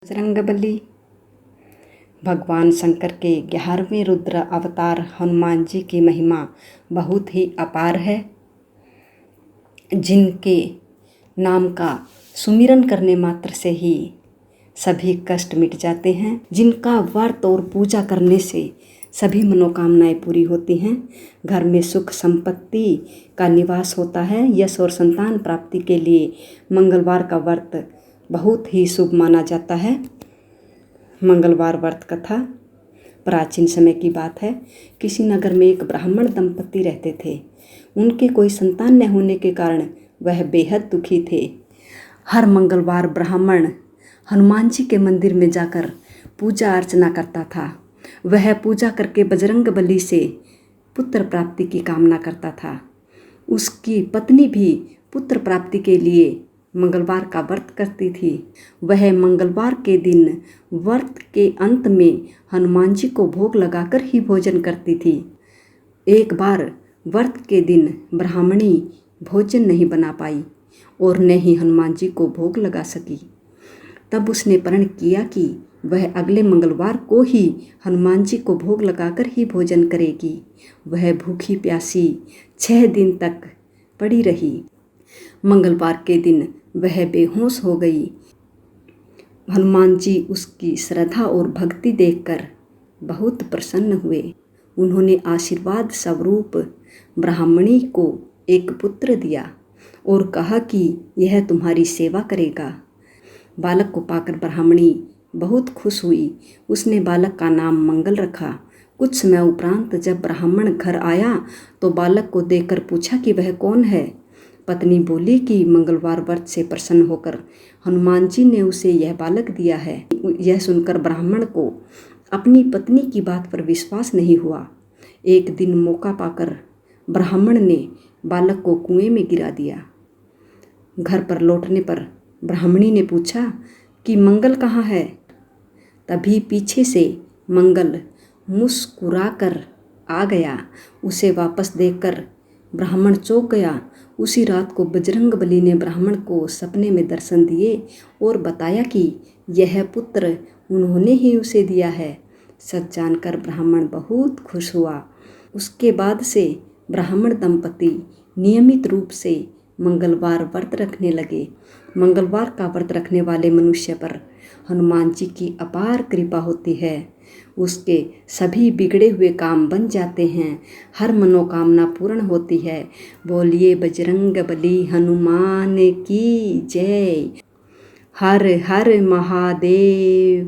बजरंगबली भगवान शंकर के 11वें रुद्र अवतार हनुमान जी की महिमा बहुत ही अपार है। जिनके नाम का सुमिरन करने मात्र से ही सभी कष्ट मिट जाते हैं, जिनका व्रत और पूजा करने से सभी मनोकामनाएं पूरी होती हैं, घर में सुख संपत्ति का निवास होता है। यश और संतान प्राप्ति के लिए मंगलवार का व्रत बहुत ही शुभ माना जाता है। मंगलवार व्रत कथा प्राचीन समय की बात है। किसी नगर में एक ब्राह्मण दंपति रहते थे। उनके कोई संतान न होने के कारण वह बेहद दुखी थे। हर मंगलवार ब्राह्मण हनुमान जी के मंदिर में जाकर पूजा अर्चना करता था। वह पूजा करके बजरंगबली से पुत्र प्राप्ति की कामना करता था। उसकी पत्नी भी पुत्र प्राप्ति के लिए मंगलवार का व्रत करती थी। वह मंगलवार के दिन व्रत के अंत में हनुमान जी को भोग लगाकर ही भोजन करती थी। एक बार व्रत के दिन ब्राह्मणी भोजन नहीं बना पाई और न ही हनुमान जी को भोग लगा सकी। तब उसने प्रण किया कि वह अगले मंगलवार को ही हनुमान जी को भोग लगाकर ही भोजन करेगी। वह भूखी प्यासी 6 दिन तक पड़ी रही। मंगलवार के दिन वह बेहोश हो गई। हनुमान जी उसकी श्रद्धा और भक्ति देखकर बहुत प्रसन्न हुए। उन्होंने आशीर्वाद स्वरूप ब्राह्मणी को एक पुत्र दिया और कहा कि यह तुम्हारी सेवा करेगा। बालक को पाकर ब्राह्मणी बहुत खुश हुई। उसने बालक का नाम मंगल रखा। कुछ समय उपरांत जब ब्राह्मण घर आया तो बालक को देखकर पूछा कि वह कौन है। पत्नी बोली कि मंगलवार व्रत से प्रसन्न होकर हनुमान जी ने उसे यह बालक दिया है। यह सुनकर ब्राह्मण को अपनी पत्नी की बात पर विश्वास नहीं हुआ। एक दिन मौका पाकर ब्राह्मण ने बालक को कुएं में गिरा दिया। घर पर लौटने पर ब्राह्मणी ने पूछा कि मंगल कहाँ है। तभी पीछे से मंगल मुस्कुराकर आ गया। उसे वापस देखकर ब्राह्मण चौंक गया। उसी रात को बजरंगबली ने ब्राह्मण को सपने में दर्शन दिए और बताया कि यह पुत्र उन्होंने ही उसे दिया है। सच जानकर ब्राह्मण बहुत खुश हुआ। उसके बाद से ब्राह्मण दंपति नियमित रूप से मंगलवार व्रत रखने लगे। मंगलवार का व्रत रखने वाले मनुष्य पर हनुमान जी की अपार कृपा होती है। उसके सभी बिगड़े हुए काम बन जाते हैं। हर मनोकामना पूर्ण होती है। बोलिए बजरंगबली हनुमान की जय। हर हर महादेव।